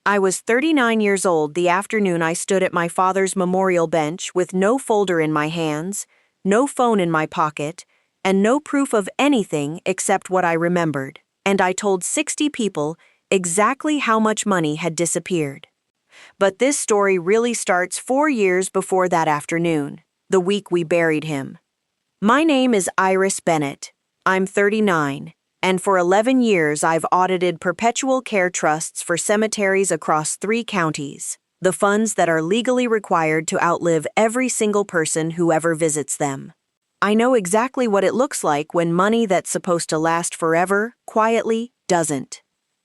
I was 39 years old the afternoon I stood at my father's memorial bench with no folder in my hands, no phone in my pocket, and no proof of anything except what I remembered. And I told 60 people exactly how much money had disappeared. But this story really starts 4 years before that afternoon, the week we buried him. My name is Iris Bennett. I'm 39. And for 11 years I've audited perpetual care trusts for cemeteries across 3 counties, the funds that are legally required to outlive every single person who ever visits them. I know exactly what it looks like when money that's supposed to last forever, quietly, doesn't.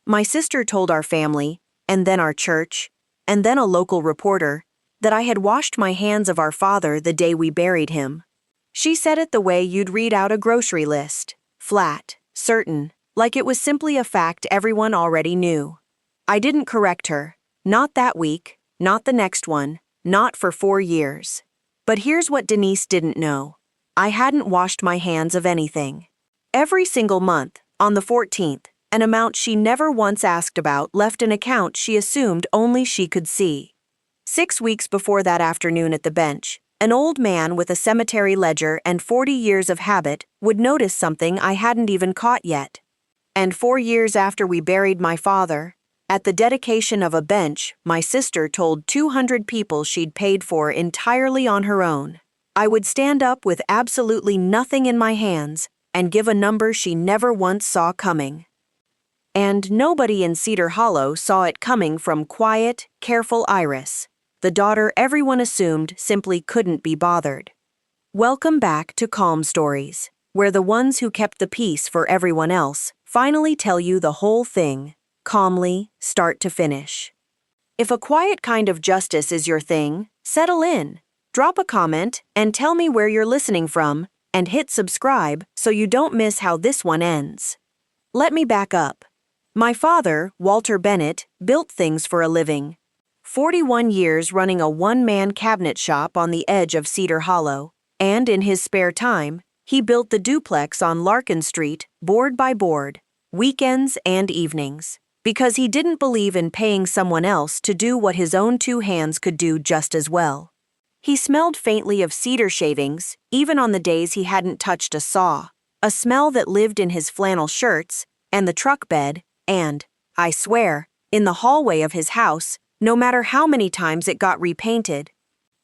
My sister told our family, and then our church, and then a local reporter, that I had washed my hands of our father the day we buried him. She said it the way you'd read out a grocery list, flat, certain, like it was simply a fact everyone already knew. I didn't correct her, not that week, not the next one, not for 4 years. But here's what Denise didn't know. I hadn't washed my hands of anything. Every single month, on the 14th, an amount she never once asked about left an account she assumed only she could see. 6 weeks before that afternoon at the bench, an old man with a cemetery ledger and 40 years of habit would notice something I hadn't even caught yet. And 4 years after we buried my father, at the dedication of a bench my sister told 200 people she'd paid for entirely on her own, I would stand up with absolutely nothing in my hands and give a number she never once saw coming. And nobody in Cedar Hollow saw it coming from quiet, careful Iris, the daughter everyone assumed simply couldn't be bothered. Welcome back to Calm Stories, where the ones who kept the peace for everyone else finally tell you the whole thing, calmly, start to finish. If a quiet kind of justice is your thing, settle in, drop a comment, and tell me where you're listening from, and hit subscribe so you don't miss how this one ends. Let me back up. My father, Walter Bennett, built things for a living. 41 years running a one-man cabinet shop on the edge of Cedar Hollow, and in his spare time, he built the duplex on Larkin Street, board by board, weekends and evenings, because he didn't believe in paying someone else to do what his own 2 hands could do just as well. He smelled faintly of cedar shavings, even on the days he hadn't touched a saw, a smell that lived in his flannel shirts, and the truck bed, and, I swear, in the hallway of his house, no matter how many times it got repainted.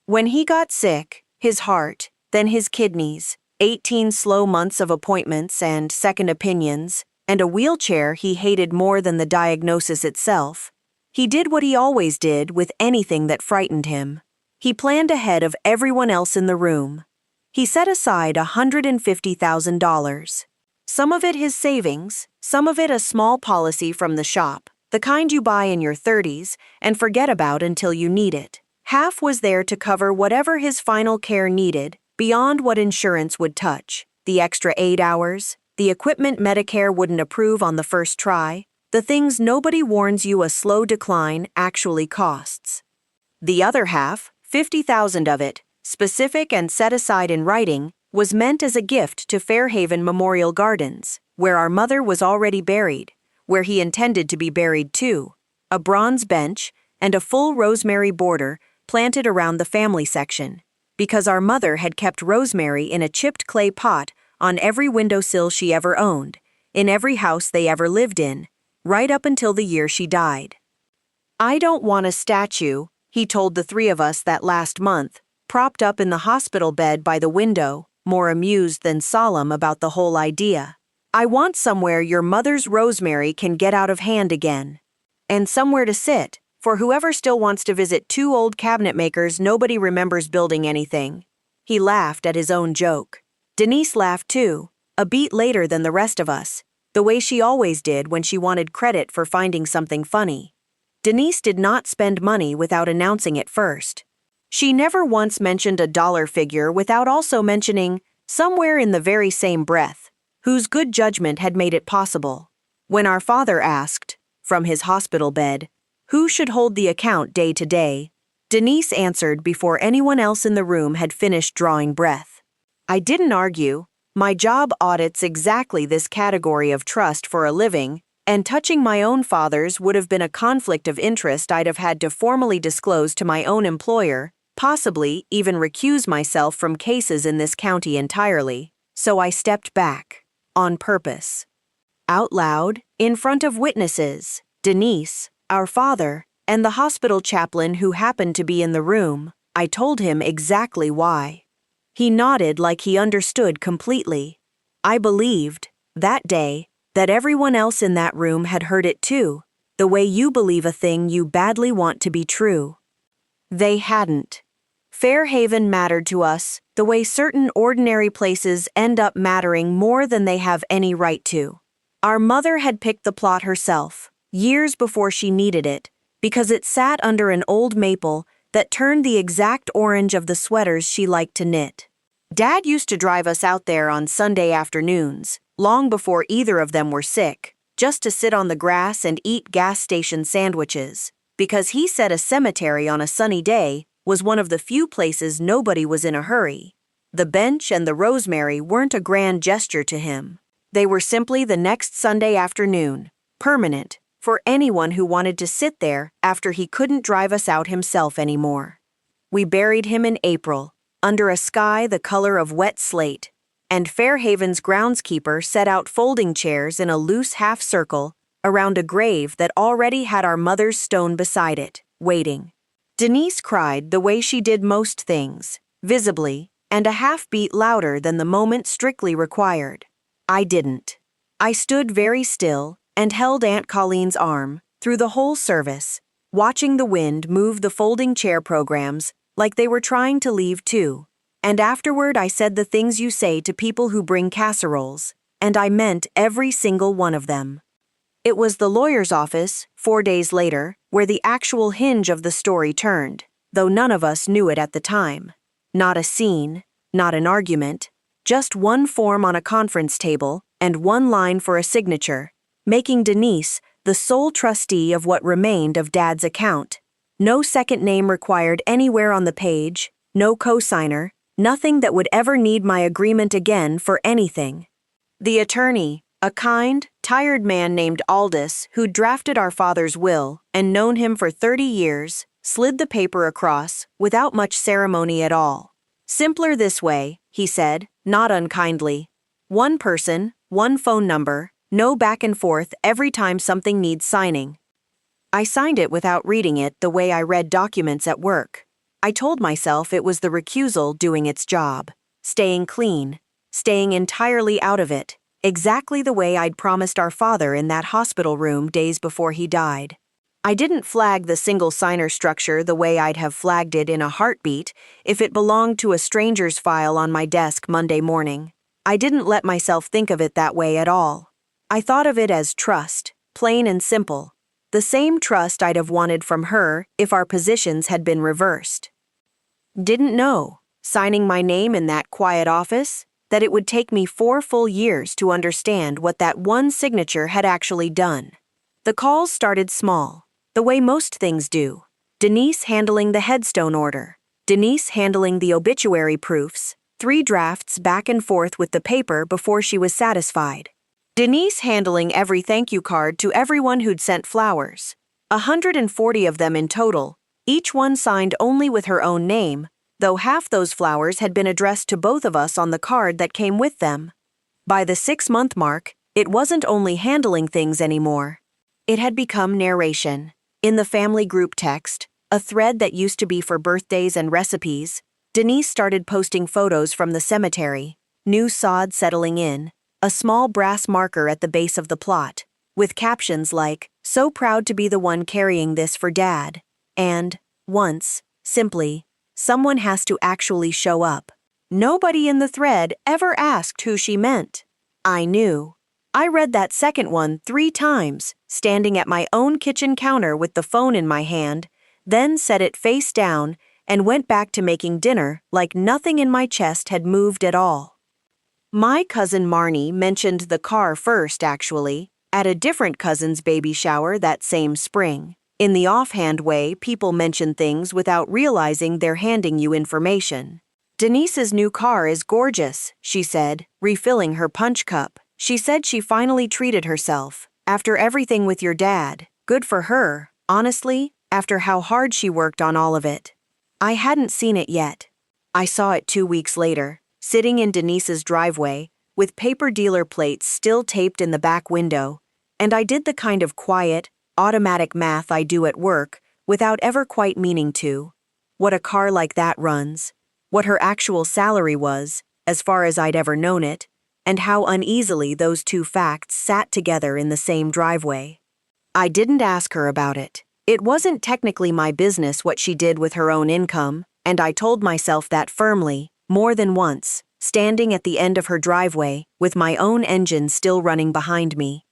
When he got sick, his heart, then his kidneys, 18 slow months of appointments and second opinions, and a wheelchair he hated more than the diagnosis itself, he did what he always did with anything that frightened him. He planned ahead of everyone else in the room. He set aside $150,000. Some of it his savings, some of it a small policy from the shop, the kind you buy in your 30s and forget about until you need it. Half was there to cover whatever his final care needed beyond what insurance would touch, the extra 8 hours, the equipment Medicare wouldn't approve on the first try, the things nobody warns you a slow decline actually costs. The other half, 50,000 of it, specific and set aside in writing, was meant as a gift to Fairhaven Memorial Gardens, where our mother was already buried, where he intended to be buried too, a bronze bench and a full rosemary border planted around the family section, because our mother had kept rosemary in a chipped clay pot on every windowsill she ever owned, in every house they ever lived in, right up until the year she died. I don't want a statue, he told the 3 of us that last month, propped up in the hospital bed by the window, more amused than solemn about the whole idea. I want somewhere your mother's rosemary can get out of hand again. And somewhere to sit, for whoever still wants to visit 2 old cabinet makers nobody remembers building anything. He laughed at his own joke. Denise laughed too, a beat later than the rest of us, the way she always did when she wanted credit for finding something funny. Denise did not spend money without announcing it first. She never once mentioned a dollar figure without also mentioning, somewhere in the very same breath, whose good judgment had made it possible. When our father asked, from his hospital bed, who should hold the account day to day, Denise answered before anyone else in the room had finished drawing breath. I didn't argue. My job audits exactly this category of trust for a living, And touching my own father's would have been a conflict of interest I'd have had to formally disclose to my own employer, possibly even recuse myself from cases in this county entirely. So I stepped back. On purpose. Out loud, in front of witnesses, Denise, our father, and the hospital chaplain who happened to be in the room, I told him exactly why. He nodded like he understood completely. I believed, that day, that everyone else in that room had heard it too, the way you believe a thing you badly want to be true. They hadn't. Fairhaven mattered to us the way certain ordinary places end up mattering more than they have any right to. Our mother had picked the plot herself, years before she needed it, because it sat under an old maple that turned the exact orange of the sweaters she liked to knit. Dad used to drive us out there on Sunday afternoons, long before either of them were sick, just to sit on the grass and eat gas station sandwiches, because he said a cemetery on a sunny day was one of the few places nobody was in a hurry. The bench and the rosemary weren't a grand gesture to him. They were simply the next Sunday afternoon, permanent, for anyone who wanted to sit there after he couldn't drive us out himself anymore. We buried him in April, under a sky the color of wet slate, and Fairhaven's groundskeeper set out folding chairs in a loose half-circle around a grave that already had our mother's stone beside it, waiting. Denise cried the way she did most things, visibly, and a half-beat louder than the moment strictly required. I didn't. I stood very still and held Aunt Colleen's arm through the whole service, watching the wind move the folding chair programs like they were trying to leave too. And afterward I said the things you say to people who bring casseroles, and I meant every single one of them. It was the lawyer's office, 4 days later, where the actual hinge of the story turned, though none of us knew it at the time. Not a scene, not an argument, just one form on a conference table and one line for a signature, making Denise the sole trustee of what remained of Dad's account. No second name required anywhere on the page, no cosigner, nothing that would ever need my agreement again for anything. The attorney, a kind, tired man named Aldous who'd drafted our father's will and known him for 30 years, slid the paper across without much ceremony at all. Simpler this way, he said, not unkindly. One person, one phone number, no back and forth every time something needs signing. I signed it without reading it the way I read documents at work. I told myself it was the recusal doing its job, staying clean, staying entirely out of it, exactly the way I'd promised our father in that hospital room days before he died. I didn't flag the single signer structure the way I'd have flagged it in a heartbeat if it belonged to a stranger's file on my desk Monday morning. I didn't let myself think of it that way at all. I thought of it as trust, plain and simple. The same trust I'd have wanted from her if our positions had been reversed. Didn't know, signing my name in that quiet office, that it would take me 4 full years to understand what that one signature had actually done. The calls started small, the way most things do. Denise handling the headstone order, Denise handling the obituary proofs, 3 drafts back and forth with the paper before she was satisfied. Denise handling every thank you card to everyone who'd sent flowers, 140 of them in total, each one signed only with her own name, though half those flowers had been addressed to both of us on the card that came with them. By the 6-month mark, it wasn't only handling things anymore. It had become narration. In the family group text, a thread that used to be for birthdays and recipes, Denise started posting photos from the cemetery, new sod settling in, a small brass marker at the base of the plot, with captions like, "So proud to be the one carrying this for Dad," and, once, simply, "Someone has to actually show up." Nobody in the thread ever asked who she meant. I knew. I read that second one 3 times, standing at my own kitchen counter with the phone in my hand, then set it face down and went back to making dinner like nothing in my chest had moved at all. My cousin Marnie mentioned the car first, actually, at a different cousin's baby shower that same spring. In the offhand way people mention things without realizing they're handing you information. "Denise's new car is gorgeous," she said, refilling her punch cup. She said she finally treated herself, After everything with your dad, good for her, honestly, after how hard she worked on all of it. I hadn't seen it yet. I saw it 2 weeks later, sitting in Denise's driveway, with paper dealer plates still taped in the back window, and I did the kind of quiet, automatic math I do at work without ever quite meaning to. What a car like that runs, what her actual salary was, as far as I'd ever known it, and how uneasily those two facts sat together in the same driveway. I didn't ask her about it. It wasn't technically my business what she did with her own income, and I told myself that firmly, more than once, standing at the end of her driveway, with my own engine still running behind me.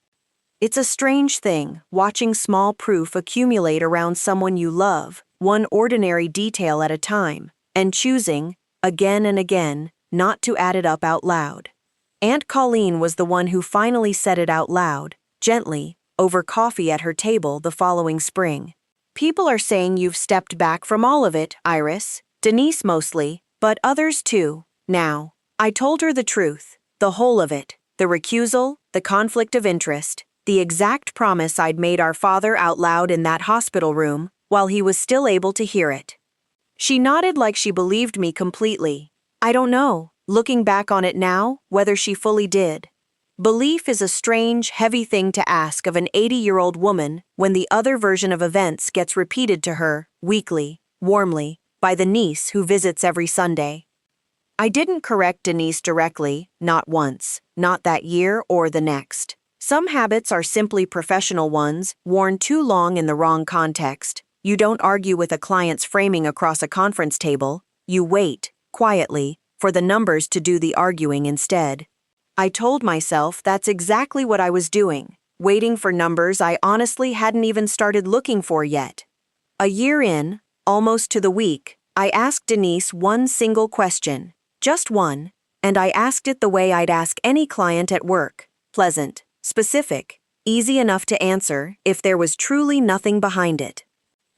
It's a strange thing, watching small proof accumulate around someone you love, one ordinary detail at a time, and choosing, again and again, not to add it up out loud. Aunt Colleen was the one who finally said it out loud, gently, over coffee at her table the following spring. People are saying you've stepped back from all of it, Iris. Denise mostly, but others too, now. I told her the truth, the whole of it, the recusal, the conflict of interest, the exact promise I'd made our father out loud in that hospital room, while he was still able to hear it. She nodded like she believed me completely. I don't know, looking back on it now, whether she fully did. Belief is a strange, heavy thing to ask of an 80-year-old woman when the other version of events gets repeated to her, weekly, warmly, by the niece who visits every Sunday. I didn't correct Denise directly, not once, not that year or the next. Some habits are simply professional ones, worn too long in the wrong context. You don't argue with a client's framing across a conference table. You wait, quietly, for the numbers to do the arguing instead. I told myself that's exactly what I was doing, waiting for numbers I honestly hadn't even started looking for yet. A year in, almost to the week, I asked Denise one single question, just one, and I asked it the way I'd ask any client at work, pleasant, specific, easy enough to answer if there was truly nothing behind it.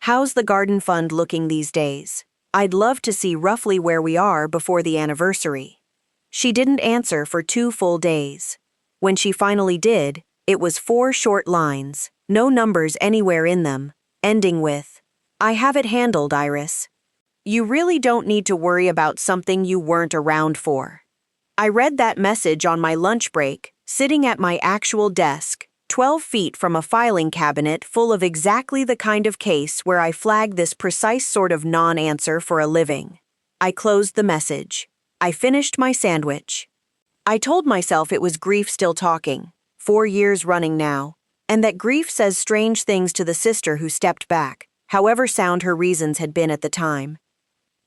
How's the garden fund looking these days? I'd love to see roughly where we are before the anniversary. She didn't answer for 2 full days. When she finally did, it was 4 short lines, no numbers anywhere in them, ending with, "I have it handled, Iris. You really don't need to worry about something you weren't around for." I read that message on my lunch break, sitting at my actual desk, 12 feet from a filing cabinet full of exactly the kind of case where I flag this precise sort of non-answer for a living. I closed the message. I finished my sandwich. I told myself it was grief still talking, 4 years running now, and that grief says strange things to the sister who stepped back, however sound her reasons had been at the time.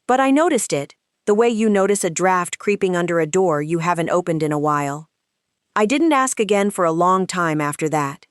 But I noticed it, the way you notice a draft creeping under a door you haven't opened in a while. I didn't ask again for a long time after that.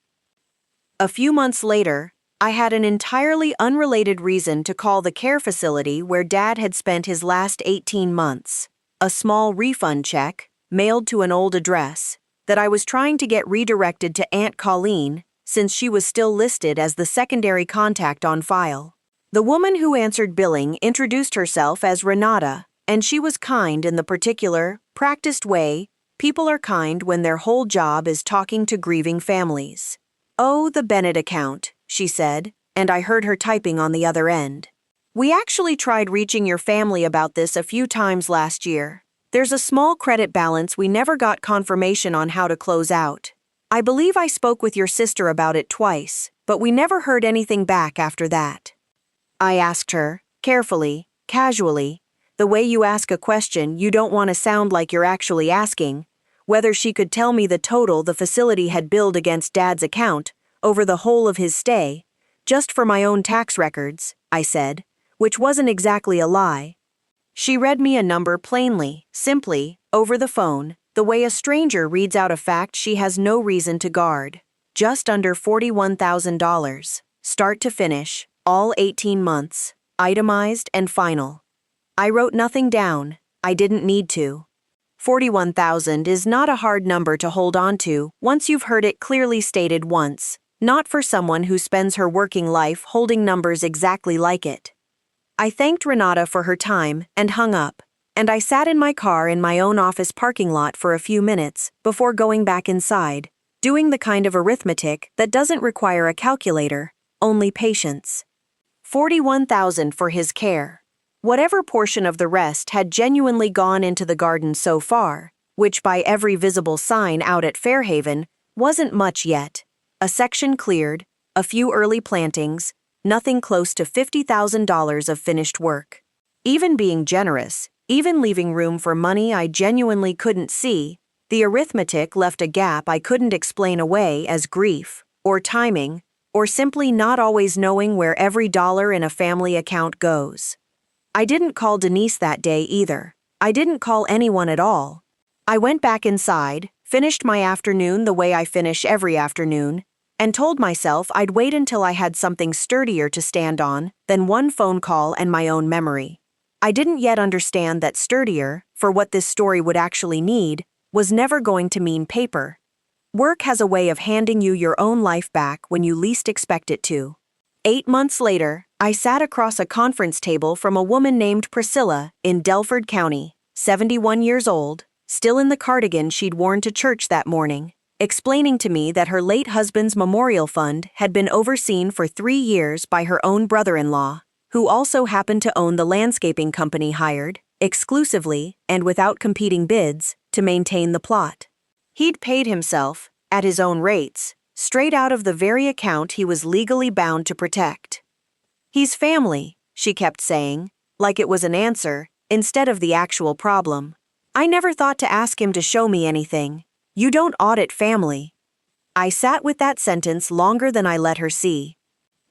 A few months later, I had an entirely unrelated reason to call the care facility where Dad had spent his last 18 months. A small refund check, mailed to an old address, that I was trying to get redirected to Aunt Colleen since she was still listed as the secondary contact on file. The woman who answered billing introduced herself as Renata, and she was kind in the particular, practiced way people are kind when their whole job is talking to grieving families. "Oh, the Bennett account," she said, and I heard her typing on the other end. "We actually tried reaching your family about this a few times last year. There's a small credit balance we never got confirmation on how to close out. I believe I spoke with your sister about it twice, but we never heard anything back after that." I asked her, carefully, casually, the way you ask a question you don't want to sound like you're actually asking, whether she could tell me the total the facility had billed against Dad's account over the whole of his stay, just for my own tax records, I said, which wasn't exactly a lie. She read me a number plainly, simply, over the phone, the way a stranger reads out a fact she has no reason to guard. Just under $41,000, start to finish, all 18 months, itemized and final. I wrote nothing down. I didn't need to. 41,000 is not a hard number to hold on to once you've heard it clearly stated once, not for someone who spends her working life holding numbers exactly like it. I thanked Renata for her time and hung up, and I sat in my car in my own office parking lot for a few minutes before going back inside, doing the kind of arithmetic that doesn't require a calculator, only patience. 41,000 for his care. Whatever portion of the rest had genuinely gone into the garden so far, which by every visible sign out at Fairhaven wasn't much yet. A section cleared, a few early plantings, nothing close to $50,000 of finished work. Even being generous, even leaving room for money I genuinely couldn't see, the arithmetic left a gap I couldn't explain away as grief, or timing, or simply not always knowing where every dollar in a family account goes. I didn't call Denise that day either. I didn't call anyone at all. I went back inside, finished my afternoon the way I finish every afternoon, and told myself I'd wait until I had something sturdier to stand on than one phone call and my own memory. I didn't yet understand that sturdier, for what this story would actually need, was never going to mean paper. Work has a way of handing you your own life back when you least expect it to. 8 months later, I sat across a conference table from a woman named Priscilla in Delford County, 71 years old, still in the cardigan she'd worn to church that morning, explaining to me that her late husband's memorial fund had been overseen for 3 years by her own brother-in-law, who also happened to own the landscaping company hired, exclusively and without competing bids, to maintain the plot. He'd paid himself, at his own rates, straight out of the very account he was legally bound to protect. He's family, she kept saying, like it was an answer, instead of the actual problem. I never thought to ask him to show me anything. You don't audit family. I sat with that sentence longer than I let her see.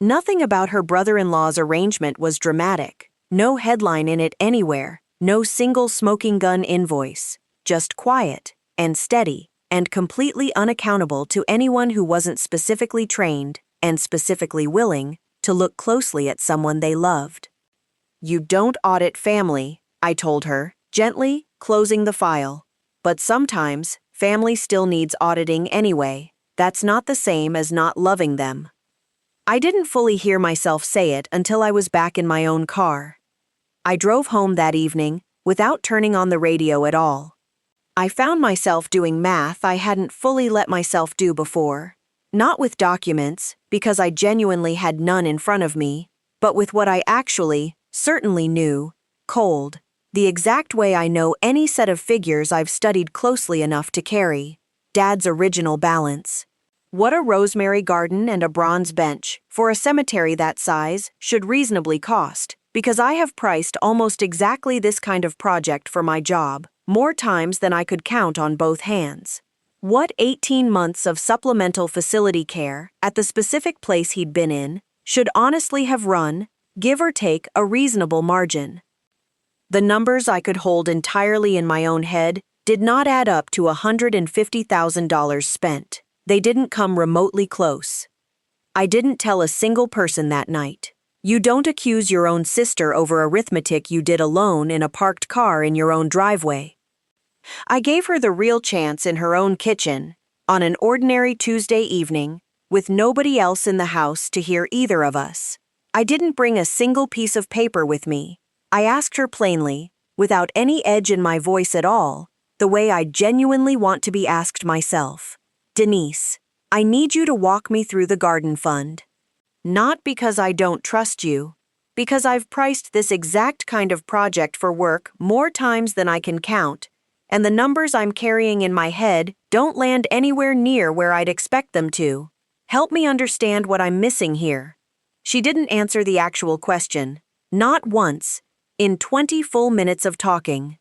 Nothing about her brother-in-law's arrangement was dramatic. No headline in it anywhere, no single smoking gun invoice. Just quiet, and steady, and completely unaccountable to anyone who wasn't specifically trained, and specifically willing, to look closely at someone they loved. You don't audit family, I told her, gently, closing the file. But sometimes, family still needs auditing anyway. That's not the same as not loving them. I didn't fully hear myself say it until I was back in my own car. I drove home that evening, without turning on the radio at all. I found myself doing math I hadn't fully let myself do before. Not with documents, because I genuinely had none in front of me, but with what I actually, certainly knew, cold, the exact way I know any set of figures I've studied closely enough to carry, Dad's original balance. What a rosemary garden and a bronze bench, for a cemetery that size, should reasonably cost, because I have priced almost exactly this kind of project for my job, more times than I could count on both hands. What 18 months of supplemental facility care, at the specific place he'd been in, should honestly have run, give or take, a reasonable margin. The numbers I could hold entirely in my own head did not add up to $150,000 spent. They didn't come remotely close. I didn't tell a single person that night. You don't accuse your own sister over arithmetic you did alone in a parked car in your own driveway. I gave her the real chance in her own kitchen, on an ordinary Tuesday evening, with nobody else in the house to hear either of us. I didn't bring a single piece of paper with me. I asked her plainly, without any edge in my voice at all, the way I genuinely want to be asked myself. Denise, I need you to walk me through the garden fund. Not because I don't trust you, because I've priced this exact kind of project for work more times than I can count, and the numbers I'm carrying in my head don't land anywhere near where I'd expect them to. Help me understand what I'm missing here. She didn't answer the actual question, not once, in 20 full minutes of talking.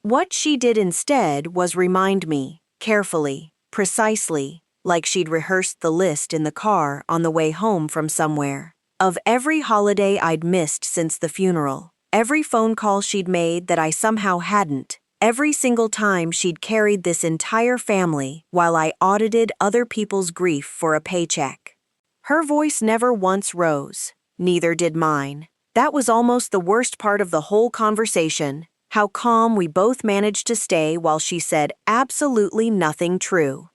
What she did instead was remind me, carefully, precisely, like she'd rehearsed the list in the car on the way home from somewhere, of every holiday I'd missed since the funeral, every phone call she'd made that I somehow hadn't, every single time she'd carried this entire family while I audited other people's grief for a paycheck. Her voice never once rose, neither did mine. That was almost the worst part of the whole conversation, how calm we both managed to stay while she said absolutely nothing true.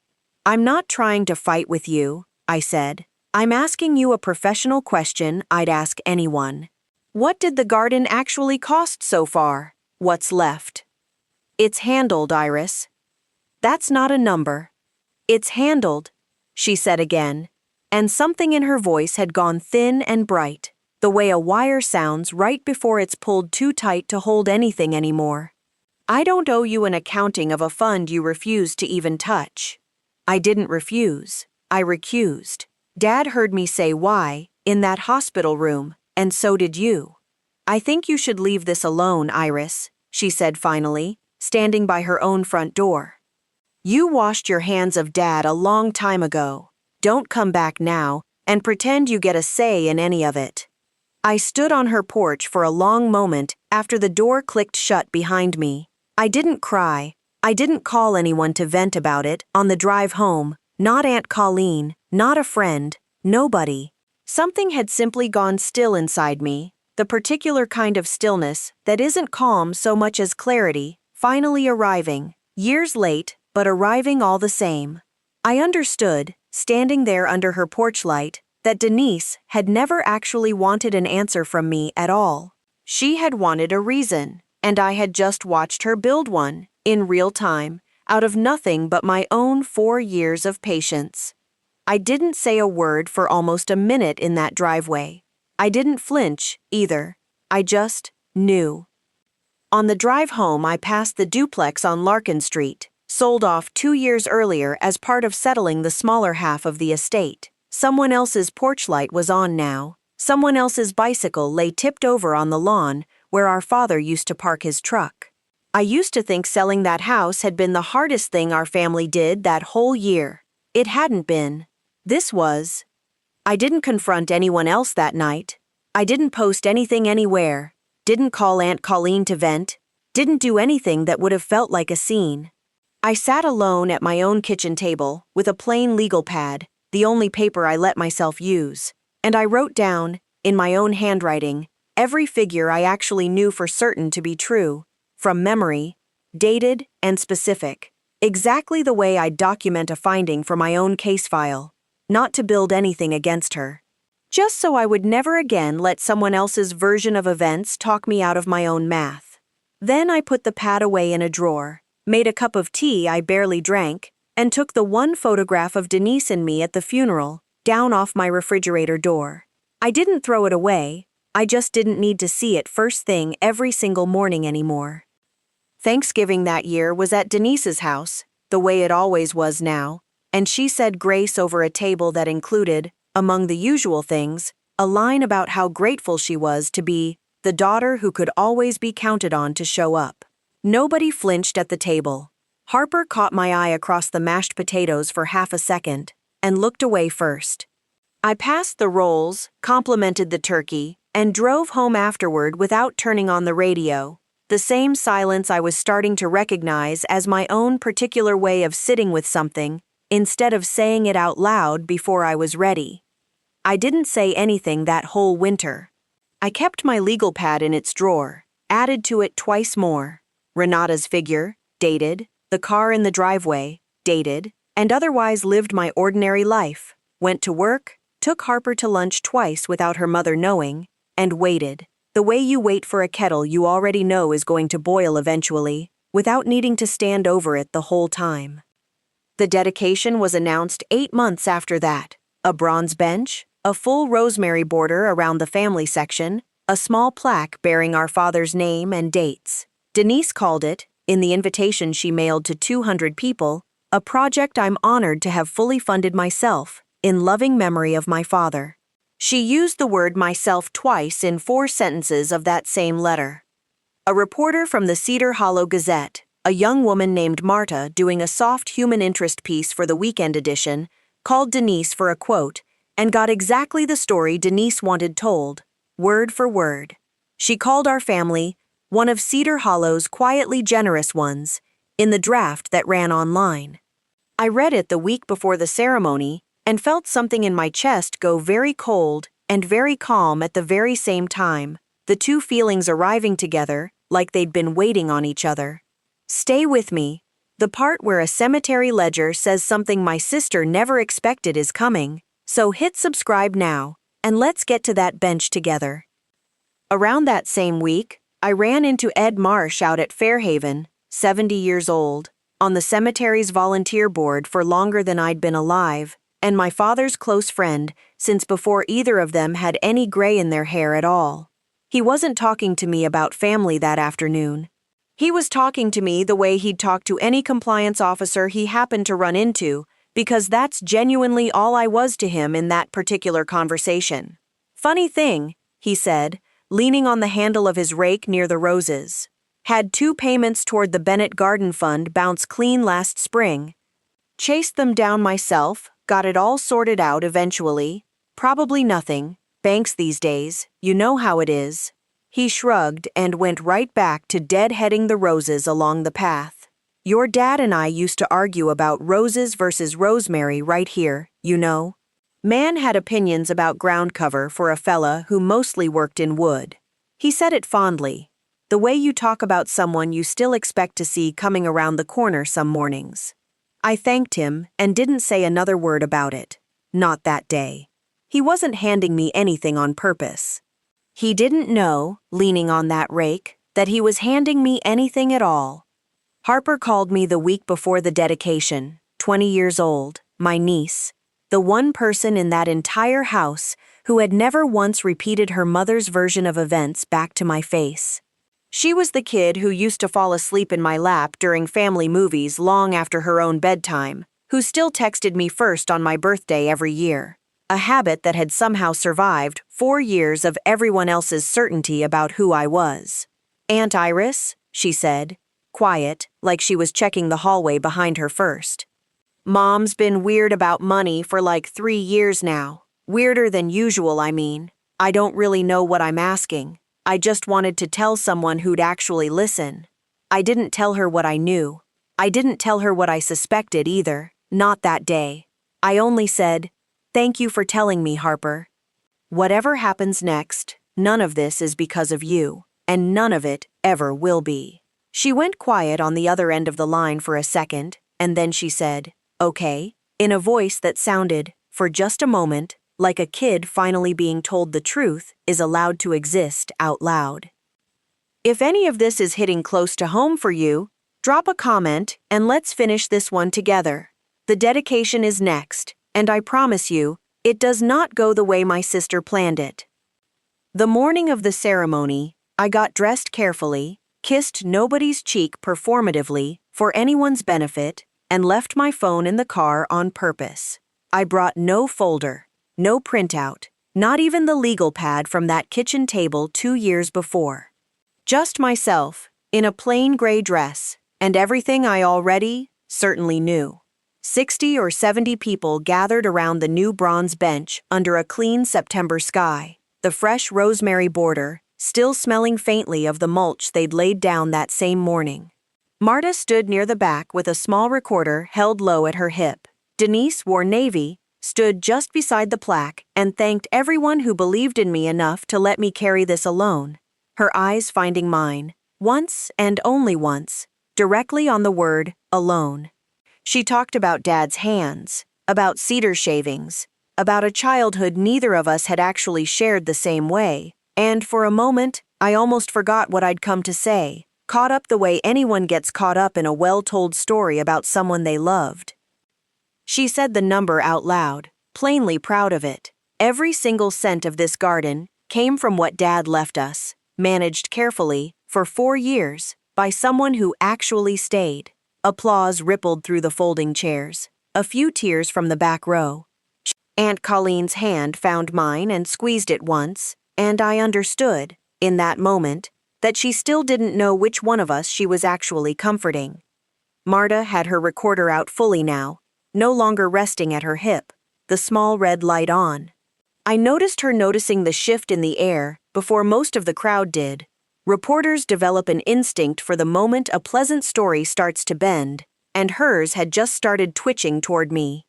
I'm not trying to fight with you, I said. I'm asking you a professional question I'd ask anyone. What did the garden actually cost so far? What's left? It's handled, Iris. That's not a number. It's handled, she said again, and something in her voice had gone thin and bright, the way a wire sounds right before it's pulled too tight to hold anything anymore. I don't owe you an accounting of a fund you refused to even touch. I didn't refuse. I recused. Dad heard me say why, in that hospital room, and so did you. I think you should leave this alone, Iris, she said finally, standing by her own front door. You washed your hands of Dad a long time ago. Don't come back now and pretend you get a say in any of it. I stood on her porch for a long moment after the door clicked shut behind me. I didn't cry. I didn't call anyone to vent about it on the drive home, not Aunt Colleen, not a friend, nobody. Something had simply gone still inside me, the particular kind of stillness that isn't calm so much as clarity, finally arriving, years late, but arriving all the same. I understood, standing there under her porch light, that Denise had never actually wanted an answer from me at all. She had wanted a reason, and I had just watched her build one, in real time, out of nothing but my own 4 years of patience. I didn't say a word for almost a minute in that driveway. I didn't flinch, either. I just knew. On the drive home, I passed the duplex on Larkin Street, sold off 2 years earlier as part of settling the smaller half of the estate. Someone else's porch light was on now. Someone else's bicycle lay tipped over on the lawn where our father used to park his truck. I used to think selling that house had been the hardest thing our family did that whole year. It hadn't been. This was. I didn't confront anyone else that night. I didn't post anything anywhere. Didn't call Aunt Colleen to vent. Didn't do anything that would have felt like a scene. I sat alone at my own kitchen table with a plain legal pad, the only paper I let myself use, and I wrote down, in my own handwriting, every figure I actually knew for certain to be true, from memory, dated and specific, exactly the way I'd document a finding for my own case file, not to build anything against her. Just so I would never again let someone else's version of events talk me out of my own math. Then I put the pad away in a drawer, made a cup of tea I barely drank, and took the one photograph of Denise and me at the funeral down off my refrigerator door. I didn't throw it away, I just didn't need to see it first thing every single morning anymore. Thanksgiving that year was at Denise's house, the way it always was now, and she said grace over a table that included, among the usual things, a line about how grateful she was to be the daughter who could always be counted on to show up. Nobody flinched at the table. Harper caught my eye across the mashed potatoes for half a second and looked away first. I passed the rolls, complimented the turkey, and drove home afterward without turning on the radio, the same silence I was starting to recognize as my own particular way of sitting with something instead of saying it out loud before I was ready. I didn't say anything that whole winter. I kept my legal pad in its drawer, added to it twice more. Renata's figure, dated, the car in the driveway, dated, and otherwise lived my ordinary life, went to work, took Harper to lunch twice without her mother knowing, and waited, the way you wait for a kettle you already know is going to boil eventually, without needing to stand over it the whole time. The dedication was announced 8 months after that. A bronze bench, a full rosemary border around the family section, a small plaque bearing our father's name and dates. Denise called it, in the invitation she mailed to 200 people, a project I'm honored to have fully funded myself, in loving memory of my father. She used the word myself twice in 4 sentences of that same letter. A reporter from the Cedar Hollow Gazette, a young woman named Marta doing a soft human interest piece for the weekend edition, called Denise for a quote and got exactly the story Denise wanted told, word for word. She called our family one of Cedar Hollow's quietly generous ones, in the draft that ran online. I read it the week before the ceremony and felt something in my chest go very cold and very calm at the very same time, the two feelings arriving together like they'd been waiting on each other. Stay with me. The part where a cemetery ledger says something my sister never expected is coming, so hit subscribe now, and let's get to that bench together. Around that same week, I ran into Ed Marsh out at Fairhaven, 70 years old, on the cemetery's volunteer board for longer than I'd been alive, and my father's close friend, since before either of them had any gray in their hair at all. He wasn't talking to me about family that afternoon. He was talking to me the way he'd talk to any compliance officer he happened to run into, because that's genuinely all I was to him in that particular conversation. "Funny thing," he said, leaning on the handle of his rake near the roses. "Had 2 payments toward the Bennett Garden Fund bounce clean last spring. Chased them down myself, got it all sorted out eventually. Probably nothing. Banks these days, you know how it is." He shrugged and went right back to deadheading the roses along the path. "Your dad and I used to argue about roses versus rosemary right here, you know." Man had opinions about ground cover for a fella who mostly worked in wood. He said it fondly. The way you talk about someone you still expect to see coming around the corner some mornings. I thanked him and didn't say another word about it. Not that day. He wasn't handing me anything on purpose. He didn't know, leaning on that rake, that he was handing me anything at all. Harper called me the week before the dedication, 20 years old, my niece, the one person in that entire house who had never once repeated her mother's version of events back to my face. She was the kid who used to fall asleep in my lap during family movies long after her own bedtime, who still texted me first on my birthday every year. A habit that had somehow survived 4 years of everyone else's certainty about who I was. "Aunt Iris," she said, quiet, like she was checking the hallway behind her first. "Mom's been weird about money for like 3 years now. Weirder than usual, I mean. I don't really know what I'm asking. I just wanted to tell someone who'd actually listen. I didn't tell her what I knew. I didn't tell her what I suspected either, not that day. I only said, 'Thank you for telling me, Harper. Whatever happens next, none of this is because of you, and none of it ever will be.'" She went quiet on the other end of the line for a second, and then she said, "Okay," in a voice that sounded, for just a moment, like a kid finally being told the truth is allowed to exist out loud. If any of this is hitting close to home for you, drop a comment and let's finish this one together. The dedication is next, and I promise you, it does not go the way my sister planned it. The morning of the ceremony, I got dressed carefully, kissed nobody's cheek performatively for anyone's benefit, and left my phone in the car on purpose. I brought no folder, no printout, not even the legal pad from that kitchen table 2 years before. Just myself, in a plain gray dress, and everything I already, certainly knew. 60 or 70 people gathered around the new bronze bench under a clean September sky, the fresh rosemary border still smelling faintly of the mulch they'd laid down that same morning. Marta stood near the back with a small recorder held low at her hip. Denise wore navy, stood just beside the plaque, and thanked everyone who believed in me enough to let me carry this alone, her eyes finding mine, once and only once, directly on the word alone. She talked about Dad's hands, about cedar shavings, about a childhood neither of us had actually shared the same way, and for a moment, I almost forgot what I'd come to say, caught up the way anyone gets caught up in a well-told story about someone they loved. She said the number out loud, plainly proud of it. Every single cent of this garden came from what Dad left us, managed carefully, for 4 years, by someone who actually stayed. Applause rippled through the folding chairs, a few tears from the back row. Aunt Colleen's hand found mine and squeezed it once, and I understood, in that moment, that she still didn't know which one of us she was actually comforting. Marta had her recorder out fully now, no longer resting at her hip, the small red light on. I noticed her noticing the shift in the air before most of the crowd did. Reporters develop an instinct for the moment a pleasant story starts to bend, and hers had just started twitching toward me.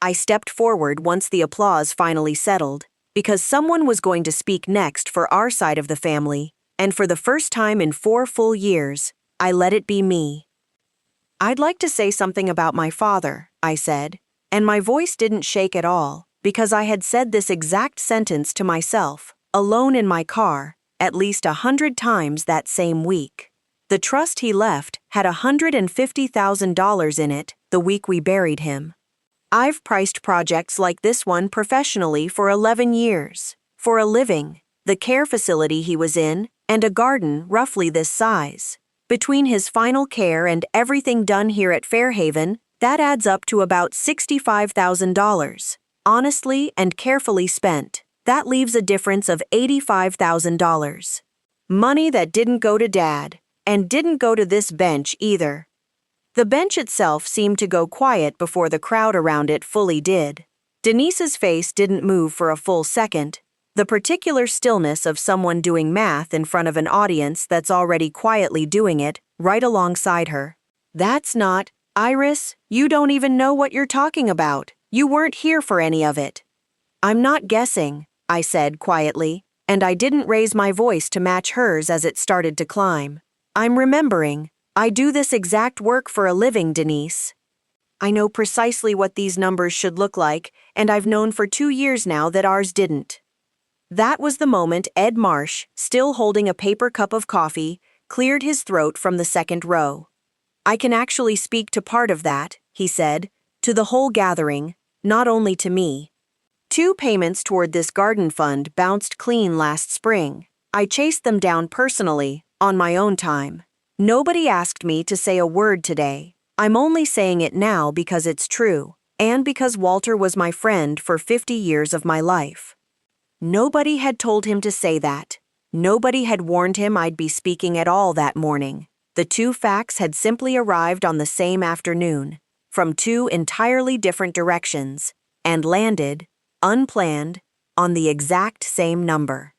I stepped forward once the applause finally settled, because someone was going to speak next for our side of the family, and for the first time in 4 full years, I let it be me. "I'd like to say something about my father," I said, and my voice didn't shake at all, because I had said this exact sentence to myself, alone in my car, at least 100 times that same week. The trust he left had $150,000 in it the week we buried him. I've priced projects like this one professionally for 11 years. For a living, the care facility he was in, and a garden roughly this size. Between his final care and everything done here at Fairhaven, that adds up to about $65,000. Honestly and carefully spent, that leaves a difference of $85,000. Money that didn't go to Dad, and didn't go to this bench either. The bench itself seemed to go quiet before the crowd around it fully did. Denise's face didn't move for a full second, the particular stillness of someone doing math in front of an audience that's already quietly doing it right alongside her. That's not, Iris, you don't even know what you're talking about. You weren't here for any of it. I'm not guessing, I said quietly, and I didn't raise my voice to match hers as it started to climb. I'm remembering. I do this exact work for a living, Denise. I know precisely what these numbers should look like, and I've known for 2 years now that ours didn't. That was the moment Ed Marsh, still holding a paper cup of coffee, cleared his throat from the second row. I can actually speak to part of that, he said, to the whole gathering, not only to me. 2 payments toward this garden fund bounced clean last spring. I chased them down personally, on my own time. Nobody asked me to say a word today. I'm only saying it now because it's true, and because Walter was my friend for 50 years of my life. Nobody had told him to say that. Nobody had warned him I'd be speaking at all that morning. The 2 facts had simply arrived on the same afternoon, from 2 entirely different directions, and landed, unplanned, on the exact same number.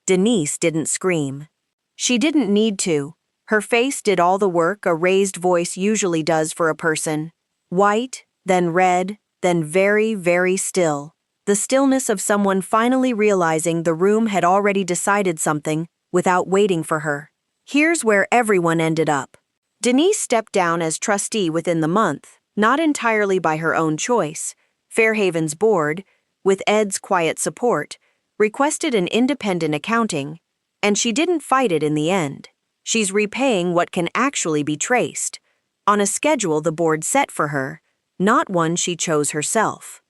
Denise didn't scream. She didn't need to. Her face did all the work a raised voice usually does for a person. White, then red, then very, very still. The stillness of someone finally realizing the room had already decided something without waiting for her. Here's where everyone ended up. Denise stepped down as trustee within the month, not entirely by her own choice. Fairhaven's board, with Ed's quiet support, requested an independent accounting, and she didn't fight it in the end. She's repaying what can actually be traced, on a schedule the board set for her, not one she chose herself.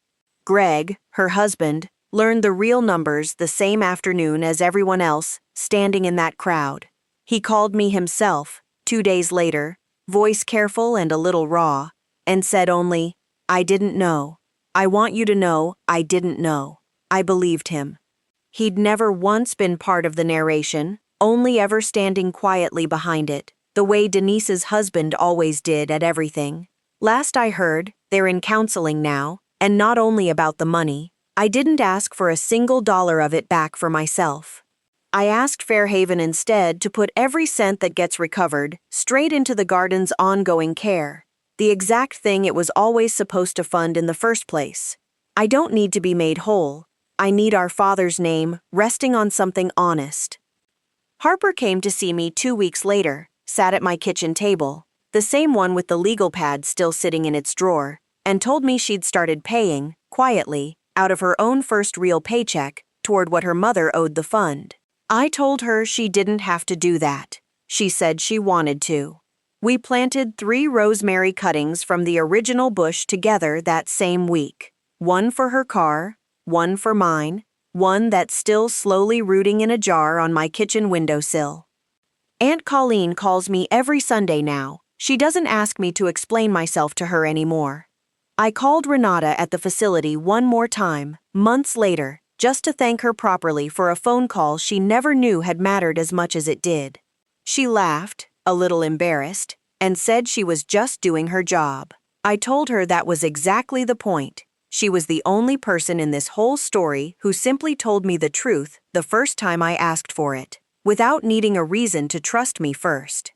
Greg, her husband, learned the real numbers the same afternoon as everyone else standing in that crowd. He called me himself, 2 days later, voice careful and a little raw, and said only, "I didn't know. I want you to know I didn't know." I believed him. He'd never once been part of the narration, only ever standing quietly behind it, the way Denise's husband always did at everything. Last I heard, they're in counseling now, and not only about the money. I didn't ask for a single dollar of it back for myself. I asked Fairhaven instead to put every cent that gets recovered straight into the garden's ongoing care, the exact thing it was always supposed to fund in the first place. I don't need to be made whole. I need our father's name resting on something honest. Harper came to see me 2 weeks later, sat at my kitchen table, the same one with the legal pad still sitting in its drawer, and told me she'd started paying, quietly, out of her own first real paycheck, toward what her mother owed the fund. I told her she didn't have to do that. She said she wanted to. We planted 3 rosemary cuttings from the original bush together that same week. 1 for her car, 1 for mine, 1 that's still slowly rooting in a jar on my kitchen windowsill. Aunt Colleen calls me every Sunday now. She doesn't ask me to explain myself to her anymore. I called Renata at the facility one more time, months later, just to thank her properly for a phone call she never knew had mattered as much as it did. She laughed, a little embarrassed, and said she was just doing her job. I told her that was exactly the point. She was the only person in this whole story who simply told me the truth the first time I asked for it, without needing a reason to trust me first.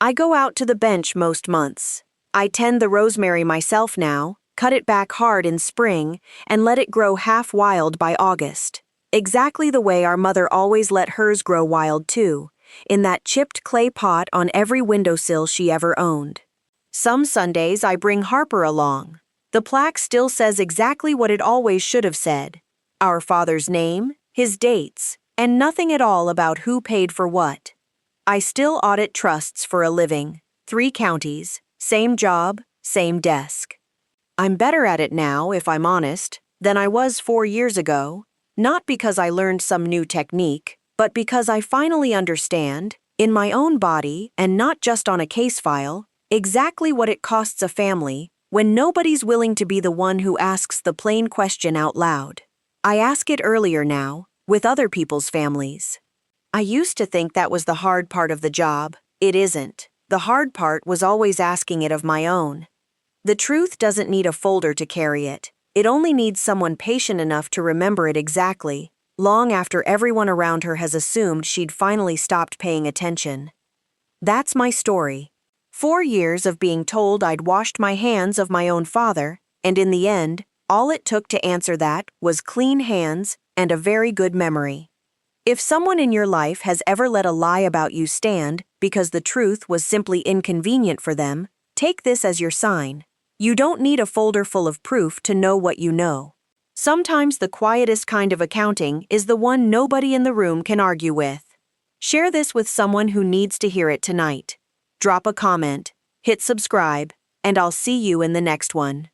I go out to the bench most months. I tend the rosemary myself now, cut it back hard in spring, and let it grow half wild by August. Exactly the way our mother always let hers grow wild too, in that chipped clay pot on every windowsill she ever owned. Some Sundays I bring Harper along. The plaque still says exactly what it always should have said. Our father's name, his dates, and nothing at all about who paid for what. I still audit trusts for a living. 3 counties, same job, same desk. I'm better at it now, if I'm honest, than I was 4 years ago, not because I learned some new technique, but because I finally understand, in my own body and not just on a case file, exactly what it costs a family when nobody's willing to be the one who asks the plain question out loud. I ask it earlier now, with other people's families. I used to think that was the hard part of the job. It isn't. The hard part was always asking it of my own. The truth doesn't need a folder to carry it. It only needs someone patient enough to remember it exactly, long after everyone around her has assumed she'd finally stopped paying attention. That's my story. 4 years of being told I'd washed my hands of my own father, and in the end, all it took to answer that was clean hands and a very good memory. If someone in your life has ever let a lie about you stand because the truth was simply inconvenient for them, take this as your sign. You don't need a folder full of proof to know what you know. Sometimes the quietest kind of accounting is the one nobody in the room can argue with. Share this with someone who needs to hear it tonight. Drop a comment, hit subscribe, and I'll see you in the next one.